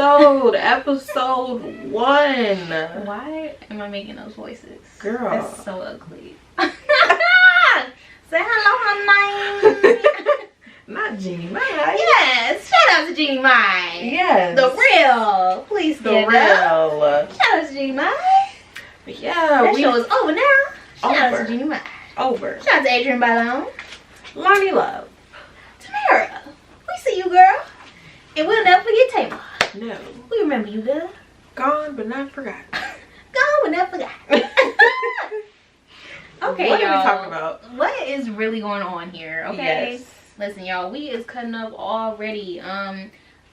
episode 1. Why am I making those voices? Girl. That's so ugly. Say hello, honey. Not Jeannie Mai. Yes, shout out to Jeannie Mai. Yes. The real. Please stand up. Shout out to Jeannie Mai. Yeah. That show is over now. Shout out Over. to Jeannie Mai. Over. Shout out to Adrian Ballon. Lonnie Love. Tamara. We see you, girl. And we'll never forget Tamar. No. We remember you, girl. Gone but not forgotten. Gone but never forgot. Okay, what y'all. are we talking about? What is really going on here? Okay. Yes. Listen, y'all, we is cutting up already.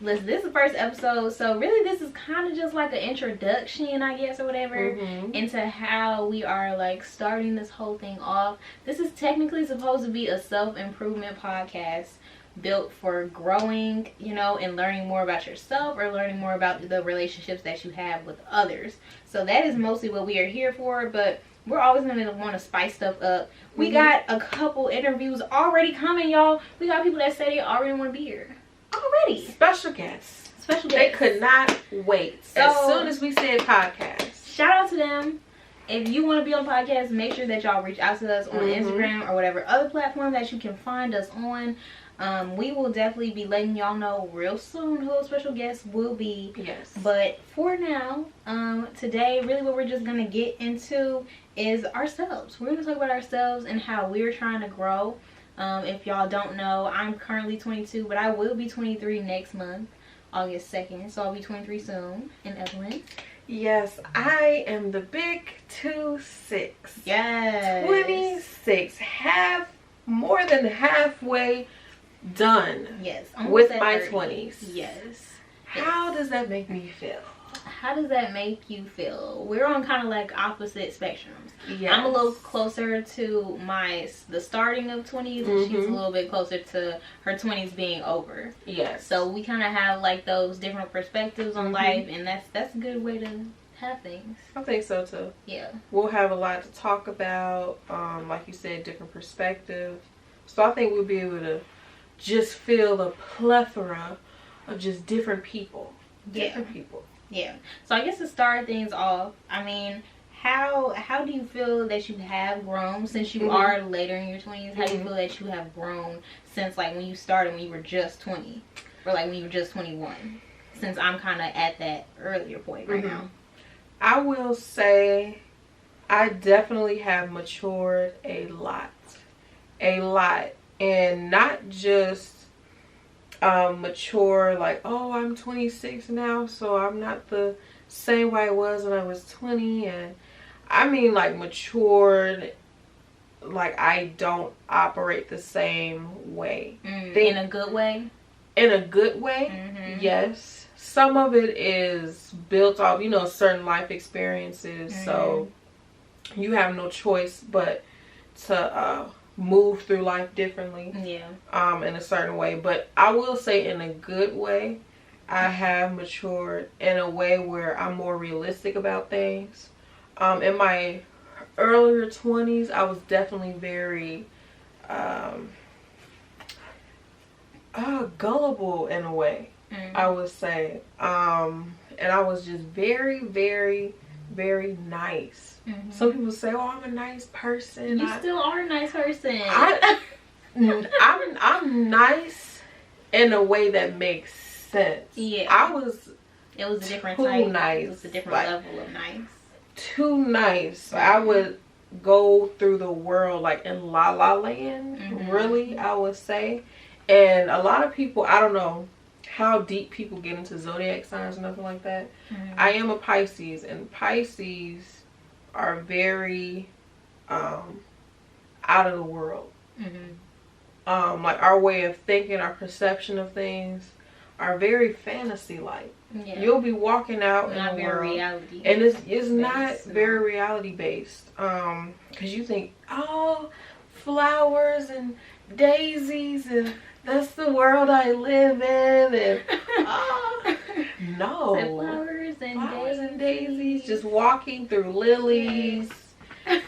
Listen, this is the first episode, so really this is kind of just like an introduction, I guess, or whatever, into how we are like starting this whole thing off. This is technically supposed to be a self-improvement podcast built for growing, you know, and learning more about yourself or learning more about the relationships that you have with others. So that is mostly what we are here for, but we're always going to want to spice stuff up. We got a couple interviews already coming, y'all. We got people that say they already want to be here. Already. Special guests. Special They guests. could not wait. So, as soon as we said podcast. Shout out to them. If you want to be on the podcast, make sure that y'all reach out to us on Instagram or whatever other platform that you can find us on. We will definitely be letting y'all know real soon who a special guest will be. Yes. But for now, today, really what we're just going to get into is ourselves. We're going to talk about ourselves and how we're trying to grow. If y'all don't know, I'm currently 22, but I will be 23 next month, August 2nd. So I'll be 23 soon. And Evelyn? Yes, I am the big 2-6. Yes. 26. More than halfway done. Yes. With my 20s. Yes. How does that make me feel? How does that make you feel? We're on kind of like opposite spectrums. Yes. I'm a little closer to the starting of 20s, and she's a little bit closer to her 20s being over. Yes. So we kind of have like those different perspectives on life, and that's a good way to have things. I think so too. Yeah. We'll have a lot to talk about. Like you said, different perspectives. So I think we'll be able to just feel a plethora of just different people. Different people. Yeah. So I guess to start things off, I mean, how do you feel that you have grown since you are later in your 20s? How do you feel that you have grown since like when you started when you were just 20? Or like when you were just 21? Since I'm kind of at that earlier point right now. I will say I definitely have matured a lot. A lot. And not just mature like, oh, I'm 26 now, so I'm not the same way I was when I was 20. And I mean like matured, like I don't operate the same way. In a good way? In a good way, yes. Some of it is built off, you know, certain life experiences, so you have no choice but to move through life differently, in a certain way. But I will say in a good way, I have matured in a way where I'm more realistic about things. In my earlier 20s, I was definitely very gullible in a way, I would say. And I was just very, very, very nice. Some people say, oh, I'm a nice person. You still are a nice person. I'm nice in a way that makes sense. Yeah. It was a different too type. Nice. It was a different level of nice. Too nice. I would go through the world like in La La Land, really, I would say. And a lot of people, I don't know how deep people get into zodiac signs or nothing like that. I am a Pisces, and Pisces are very out of the world. Like our way of thinking, our perception of things are very fantasy like. You'll be walking out in the world, reality, and it's not very reality based, because you think, oh, flowers and daisies, and that's the world I live in, and no, flowers and daisies, just walking through lilies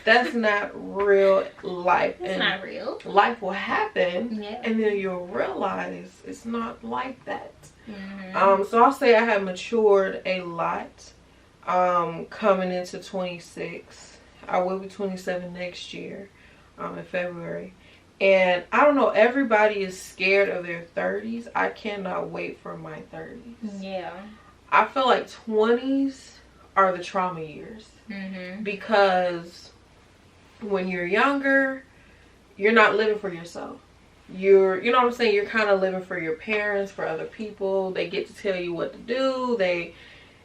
That's not real life. It's not real. Life will happen, yeah. and then you'll realize it's not like that. So I'll say I have matured a lot coming into 26. I will be 27 next year in February. And I don't know, everybody is scared of their 30s. I cannot wait for my 30s. Yeah. I feel like 20s are the trauma years. Because when you're younger, you're not living for yourself. You know what I'm saying? You're kind of living for your parents, for other people. They get to tell you what to do.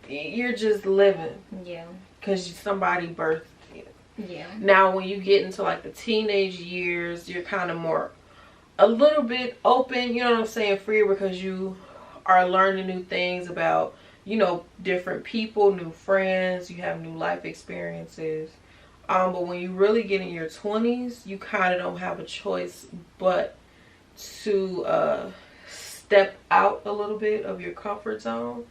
You're just living. Yeah. Because somebody birthed you. Yeah. Now, when you get into like the teenage years, you're kind of a little bit open, you know what I'm saying, free, because you are learning new things about, you know, different people, new friends, you have new life experiences. But when you really get in your 20s, you kind of don't have a choice but to step out a little bit of your comfort zone.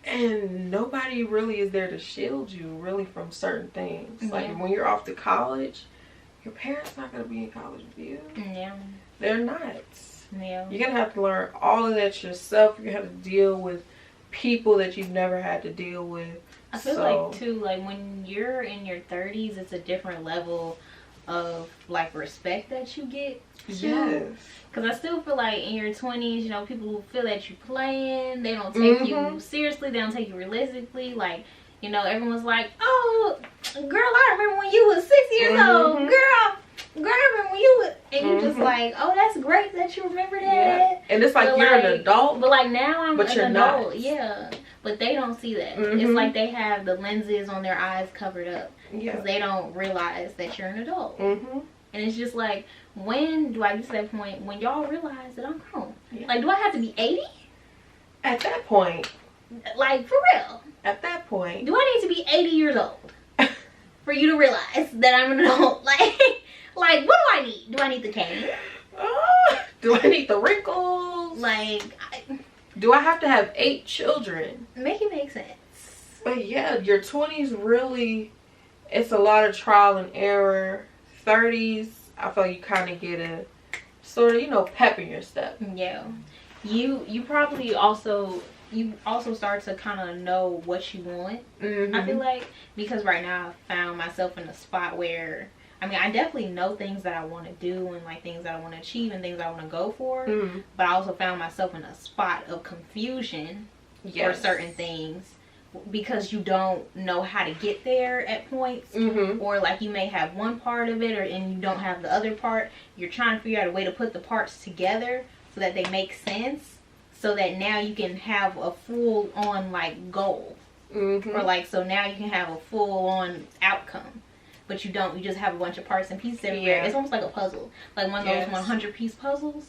And nobody really is there to shield you really from certain things. Like when you're off to college, your parents not going to be in college with you. Yeah. They're not. Yeah. You're going to have to learn all of that yourself. You're going to have to deal with people that you've never had to deal with. I feel like too, like when you're in your 30s, it's a different level of like respect that you get. Yes. Because I still feel like in your 20s, you know, people feel that you're playing. They don't take you seriously. They don't take you realistically. Like, you know, everyone's like, oh, girl, I remember when you was 6 years old. Girl, I remember when you was... And you're just like, oh, that's great that you remember that. Yeah. And it's like but you're an adult. But like now I'm an adult. Not. Yeah. But they don't see that. It's like they have the lenses on their eyes covered up. Because they don't realize that you're an adult. And it's just like, when do I get to that point when y'all realize that I'm grown? Yeah. Like, do I have to be 80? At that point. Like, for real. At that point. Do I need to be 80 years old for you to realize that I'm an adult? Like what do I need? Do I need the cane? Do I need the wrinkles? Like, do I have to have 8 children? Make it make sense. But yeah, your 20s really, it's a lot of trial and error. 30s, I feel like you kind of get a sort of, you know, pep in your step. Yeah. You probably also start to kind of know what you want. I feel like, because right now I found myself in a spot where, I mean, I definitely know things that I want to do and like things that I want to achieve and things I want to go for. But I also found myself in a spot of confusion for certain things. Because you don't know how to get there at points, or like you may have one part of it and you don't have the other part. You're trying to figure out a way to put the parts together so that they make sense, so that now you can have a full on like goal, or like, so now you can have a full on outcome. But you don't, you just have a bunch of parts and pieces everywhere. It's almost like a puzzle, like one of those 100 piece puzzles.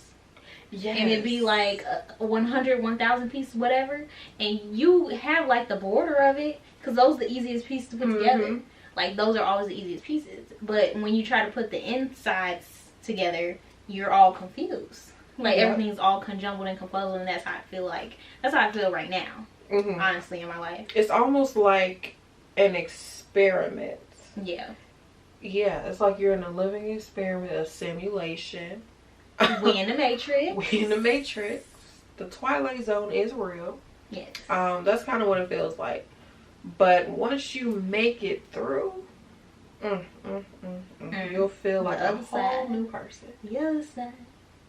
And it'd be like 100, 1,000 pieces, whatever. And you have like the border of it, because those are the easiest pieces to put together. Like, those are always the easiest pieces. But when you try to put the insides together, you're all confused. Like, everything's all conjumbled and confuzzled, and that's how I feel like. That's how I feel right now, honestly, in my life. It's almost like an experiment. Yeah. Yeah, it's like you're in a living experiment, a simulation. We in the Matrix. We in the Matrix. The Twilight Zone is real. Yes. That's kind of what it feels like. But once you make it through, you'll feel like a whole new person. The other side.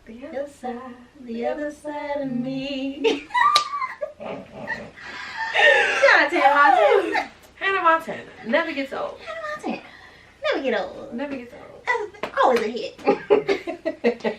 The other side. The other side of me. Shout out to Hannah Montana. Hannah Montana. Never gets old. Hannah Montana. Never get old. Never gets old. Always a hit.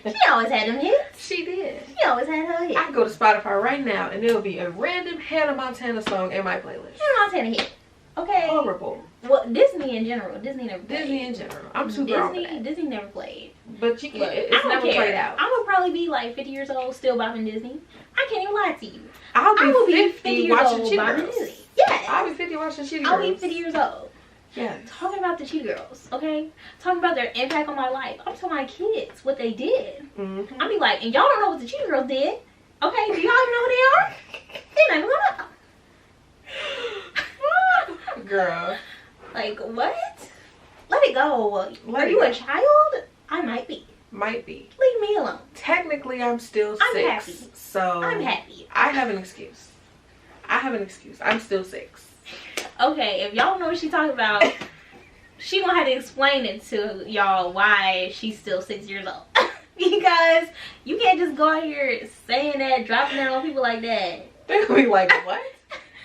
She always had them hits. She did. She always had her hits. I can go to Spotify right now and there'll be a random Hannah Montana song in my playlist. Hannah Montana hit. Okay. Horrible. Well, Disney in general. Disney never played. Disney in general. I'm too grown for that. Disney never played. But you can. It's never played out. I'm gonna probably be like 50 years old still bopping Disney. I can't even lie to you. I will be 50 watching Cheetah Girls. Disney. Yes. I'll be 50 watching Cheetah Girls. I'll be 50 years old. Yeah. Talking about the Cheetah Girls, okay? Talking about their impact on my life. I'm telling my kids what they did. I be like, and y'all don't know what the Cheetah Girls did. Okay, do y'all even know who they are? They're not even gonna know. Girl. Like, what? Let it go. Are you a child? I might be. Might be. Leave me alone. Technically, I'm still 6. I'm happy. So I'm happy. I have an excuse. I'm still 6. Okay, if y'all know what she's talking about, she gonna have to explain it to y'all why she's still 6 years old. Because you can't just go out here saying that, dropping that on people like that. They're gonna be like, what?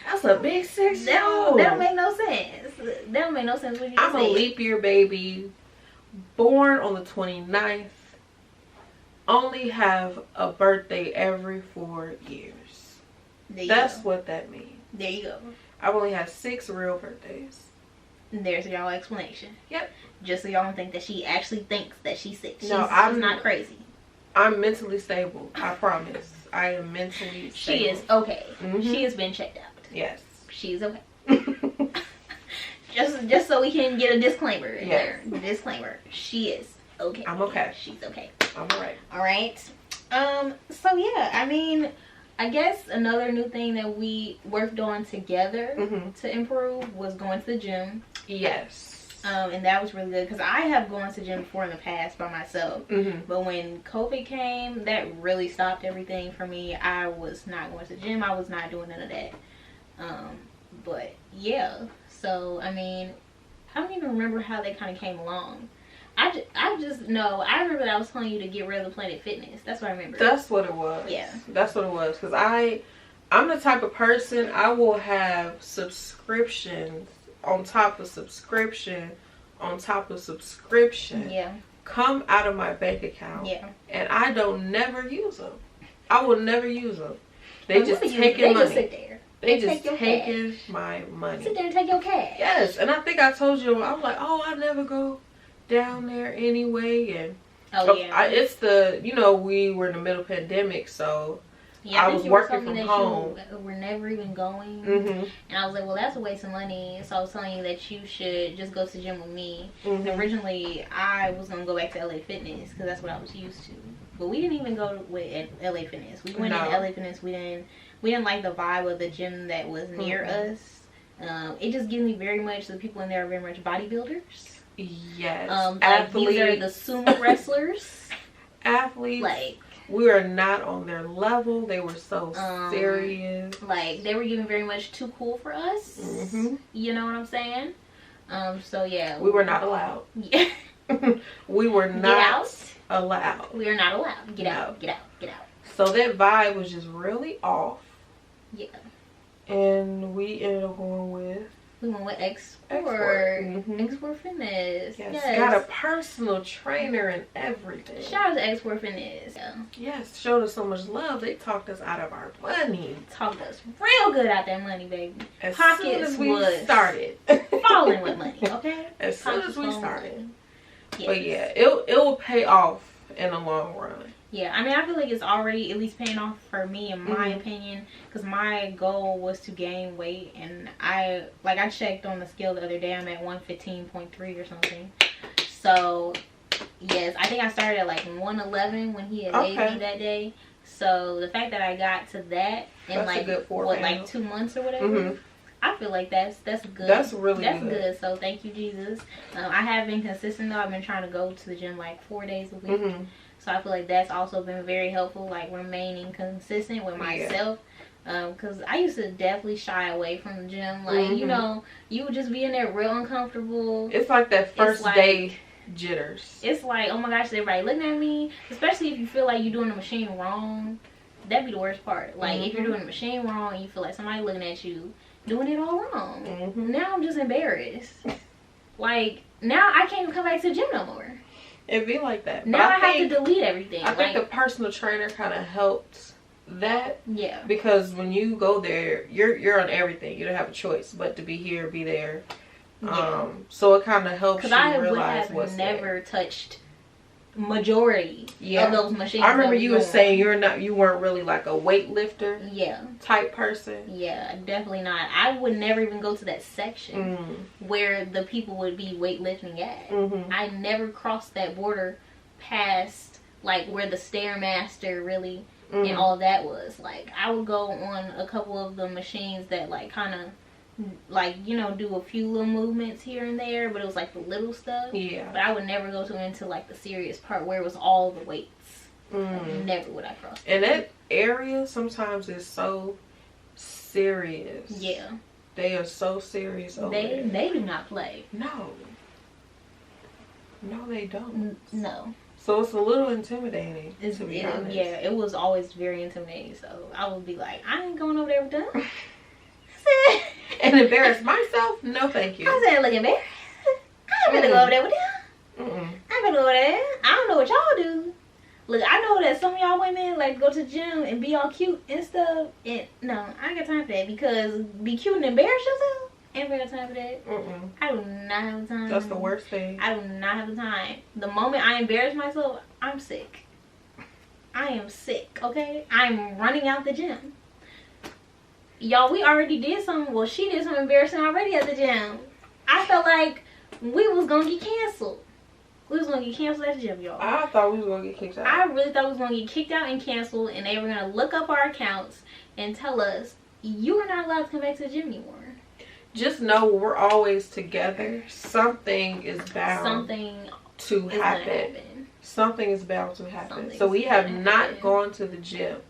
That's a big 6 year old. That don't make no sense. That don't make no sense what you just I'm said. a leap year baby, born on the 29th. Only have a birthday every 4 years. That's what that means. There you go. I've only had 6 real birthdays. There's y'all explanation. Yep. Just so y'all don't think that she actually thinks that she's 6. No, she's not crazy. I'm mentally stable. I promise. I am mentally stable. She is okay. She has been checked out. Yes. She's okay. just so we can get a disclaimer in there. Disclaimer. She is okay. I'm okay. She's okay. I'm alright. Alright. So yeah, I mean, I guess another new thing that we worked on together to improve was going to the gym. Yes. And that was really good because I have gone to the gym before in the past by myself. But when COVID came, that really stopped everything for me. I was not going to the gym. I was not doing none of that. But yeah, so I mean, I don't even remember how they kind of came along. I just know, I remember that I was telling you to get rid of the Planet Fitness. That's what I remember. That's what it was. Yeah. That's what it was. Because I'm the type of person, I will have subscriptions on top of subscription on top of subscription. Yeah. Come out of my bank account. Yeah. And I don't never use them. I will never use them. They just taking money. They just sit there. They just taking my money. Sit there and take your cash. Yes. And I think I told you, I'm like, oh, I never go down there anyway. And it's the, we were in the middle of the pandemic, so yeah, I was working from home. We're never even going. And I was like, well, that's a waste of money. So I was telling you that you should just go to the gym with me. And originally, I was going to go back to LA Fitness because that's what I was used to. But we didn't even go with LA Fitness. We went to LA Fitness. We didn't like the vibe of the gym that was near us. It just gives me very much, the people in there are very much bodybuilders. Yes. Athletes. Like, these are the sumo wrestlers. Athletes. Like, we are not on their level. They were so serious. Like, they were giving very much too cool for us. You know what I'm saying? So yeah. We were not allowed. Yeah. We were not allowed. We are not allowed. Get out. Get out. Get out. So that vibe was just really off. Yeah. And we ended up going with... We went with Export. Export Fitness. Yes. Got a personal trainer and everything. Shout out to Export Fitness. Yeah. Yes. Showed us so much love. They talked us out of our money. Talked us real good out that money, baby. As soon as we started. Falling with money, okay? As soon as we started. Yes. But yeah, it will pay off in the long run. Yeah, I mean, I feel like it's already at least paying off for me, in my opinion, because my goal was to gain weight, and I checked on the scale the other day. I'm at 115.3 or something. So yes, I think I started at like 111 when he had weighed me that day. So the fact that I got to that in like 2 months or whatever, I feel like that's good. That's really good. So thank you, Jesus. I have been consistent though. I've been trying to go to the gym like 4 days a week. So I feel like that's also been very helpful, like remaining consistent with myself. Because I used to definitely shy away from the gym. Like, you would just be in there real uncomfortable. It's like that first day jitters. It's like, oh my gosh, is everybody looking at me? Especially if you feel like you're doing the machine wrong. That'd be the worst part. Like, if you're doing the machine wrong and you feel like somebody looking at you doing it all wrong. Now I'm just embarrassed. Like, now I can't even come back to the gym no more. It'd be like that. Now I have to delete everything. I think the personal trainer kind of helped that. Yeah. Because when you go there, you're on everything. You don't have a choice but to be here, be there. Yeah. So it kind of helps you realize what's there. Because I would have never touched majority of those machines. I remember you were saying you weren't really like a weightlifter type person. Yeah, definitely not. I would never even go to that section where the people would be weightlifting at. I never crossed that border past like where the Stairmaster really and all that was. Like, I would go on a couple of the machines that like kind of like, you know, do a few little movements here and there, but it was like the little stuff. Yeah. But I would never go into like the serious part where it was all the weights. Like, never would I cross that. And that area sometimes is so serious. Yeah. They are so serious over there. They do not play. No. No, they don't. No. So it's a little intimidating, to be honest. Yeah, it was always very intimidating. So I would be like, I ain't going over there with them. And embarrass myself? No, thank you. I said, look, embarrassed. I'm gonna go over there with them. I'm gonna go over there. I don't know what y'all do. Look, I know that some of y'all women like go to the gym and be all cute and stuff. And no, I ain't got time for that, because be cute and embarrass yourself. Ain't got time for that. I do not have the time. That's the worst thing. I do not have the time. The moment I embarrass myself, I'm sick. I am sick, okay? I'm running out the gym. Y'all, we already did something. Well, she did something embarrassing already at the gym. I felt like we was gonna get canceled. We was gonna get canceled at the gym, y'all. I thought we was gonna get kicked out. I really thought we was gonna get kicked out and canceled, and they were gonna look up our accounts and tell us, you are not allowed to come back to the gym anymore. Just know we're always together. Something is bound to happen. Something is bound to happen. So we have not gone to the gym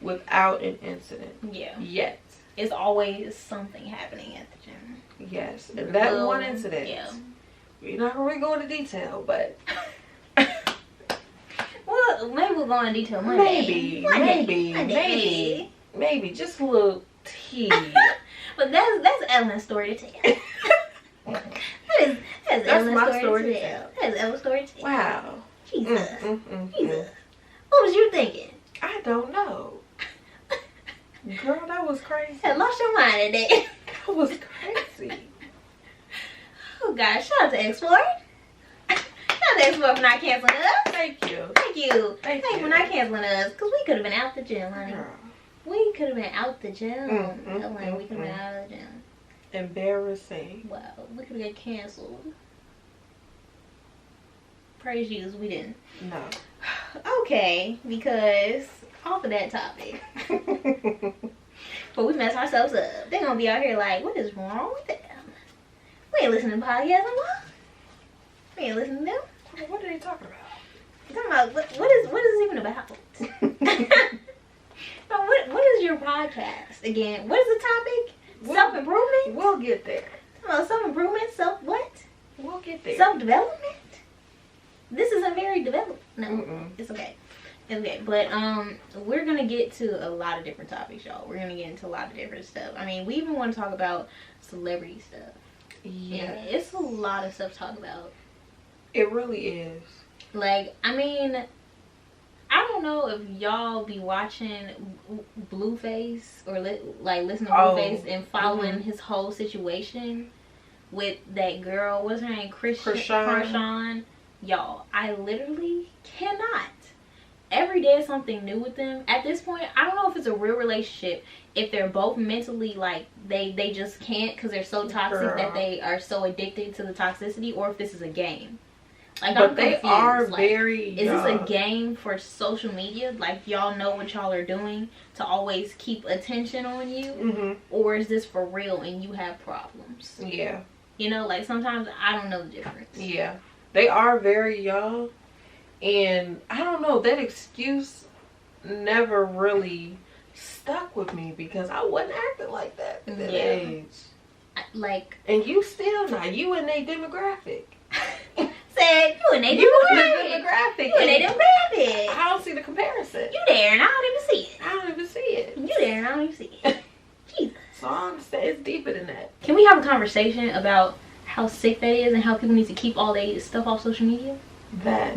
without an incident. Yeah. Yet. It's always something happening at the gym. Yes. And that one incident. Yeah. We're not really going into detail, but well, maybe we'll go into detail one day. Maybe. Just a little tea. But that's Evelyn's story to tell. That's my story to tell. That's Evelyn's story to tell. Wow. Jesus. Jesus. What was you thinking? I don't know. Girl, that was crazy. I lost your mind today. That was crazy. Oh gosh, shout out to Explore. Shout out to Explore for not canceling us. Thank you. Thank you for not canceling us, because we could have been out the gym, honey. Girl. We could have been out the gym. We could have been out of the gym. Embarrassing. Wow, we could have got canceled. Praise Jesus, we didn't. No. Okay, because off of that topic. But we messed ourselves up. They're gonna be out here like, what is wrong with them? We ain't listening to podcasts anymore. We ain't listening to them. What are they talking about? Talking about what is this even about? What is your podcast again? What is the topic? Self-improvement? We'll get there. Self-improvement? What? We'll get there. Self-development? This isn't very developed. No, it's okay. Okay, but we're gonna get to a lot of different topics, y'all. We're gonna get into a lot of different stuff. I mean, we even want to talk about celebrity stuff. Yeah, it's a lot of stuff to talk about. It really is. Like, I mean, I don't know if y'all be watching Blueface or listen to Blueface and following his whole situation with that girl. What's her name? Krishan. Y'all, I literally cannot. Every day is something new with them. At this point, I don't know if it's a real relationship, if they're both mentally like they just can't because they're so toxic that they are so addicted to the toxicity, or if this is a game. Like, but I'm they confused. are like, very is this a game for social media? Like, y'all know what y'all are doing to always keep attention on you? Or is this for real and you have problems? Yeah. You know, like, sometimes I don't know the difference. Yeah. They are very young. And I don't know, that excuse never really stuck with me because I wasn't acting like that at that age. And you still not. You in their demographic. Said, you in their demographic. You in their demographic. I don't see the comparison. You there and I don't even see it. I don't even see it. You there and I don't even see it. Jesus. So I understand it's deeper than that. Can we have a conversation about how sick that is and how people need to keep all their stuff off social media? That's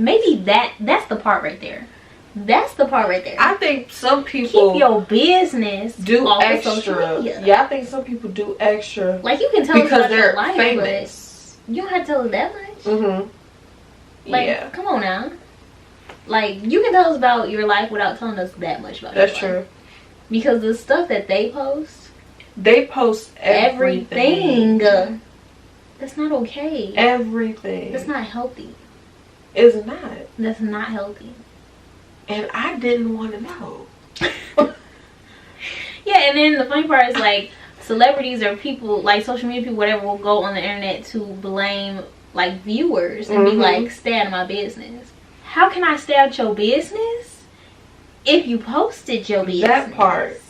the part right there. That's the part right there. I think some people keep your business do off extra. Of social media. Yeah, I think some people do extra. Like, you can tell us about they're your life, famous. But you don't have to tell us that much. Like, come on now. Like, you can tell us about your life without telling us that much about your life. That's true. Because the stuff that they post everything. That's not okay. Everything. That's not healthy. It's not. That's not healthy. And I didn't want to know. Yeah, and then the funny part is, like, celebrities or people like social media people, whatever, will go on the internet to blame like viewers and be like, stay out of my business. How can I stay out your business if you posted your business? That part.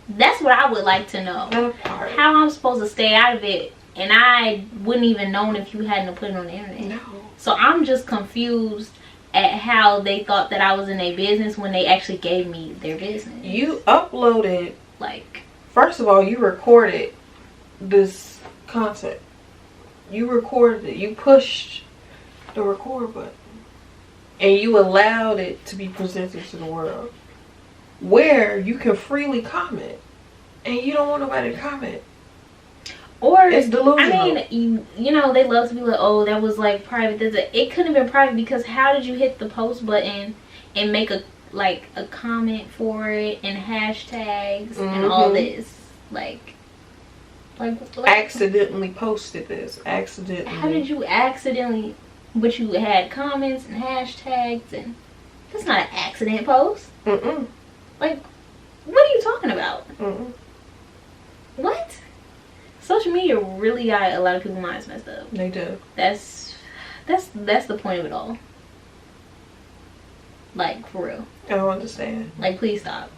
That's what I would like to know. That part. How I'm supposed to stay out of it, and I wouldn't even known if you hadn't put it on the internet. No. So I'm just confused at how they thought that I was in their business when they actually gave me their business. You uploaded, like, first of all, you recorded this content. You recorded it. You pushed the record button. And you allowed it to be presented to the world. Where you can freely comment. And you don't want nobody to comment. Or, it's delusional. I mean, you know, they love to be like, oh, that was like private. It couldn't have been private, because how did you hit the post button and make a comment for it and hashtags and all this? Like accidentally posted this. Accidentally. How did you accidentally? But you had comments and hashtags, and that's not an accident post. Like, what are you talking about? What? Social media really got a lot of people's minds messed up. They do. That's the point of it all. Like, for real. I don't understand. Like, please stop.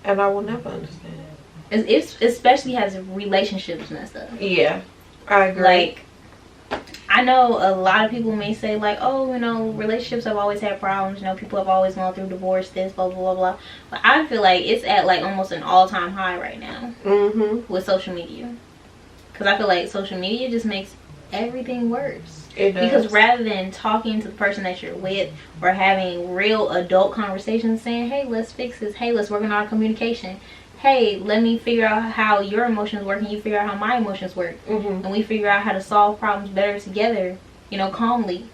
And I will never understand. It especially has relationships messed up. Yeah, I agree. Like, I know a lot of people may say like, oh, you know, relationships have always had problems. You know, people have always gone through divorce, this, blah, blah, blah, blah. But I feel like it's at like almost an all-time high right now with social media. Because I feel like social media just makes everything worse. It does. Because rather than talking to the person that you're with or having real adult conversations saying, hey, let's fix this. Hey, let's work on our communication. Hey, let me figure out how your emotions work and you figure out how my emotions work. And we figure out how to solve problems better together, you know, calmly.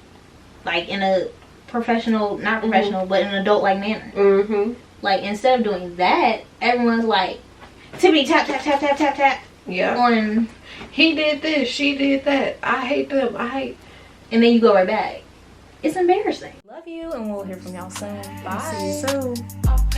Like in a professional, not professional, but in an adult-like manner. Like, instead of doing that, everyone's like, tippity tap, tap, tap, tap, tap, tap. Yeah. On, he did this, she did that. I hate them, I hate. And then you go right back. It's embarrassing. Love you, and we'll hear from y'all soon. Bye. See you soon.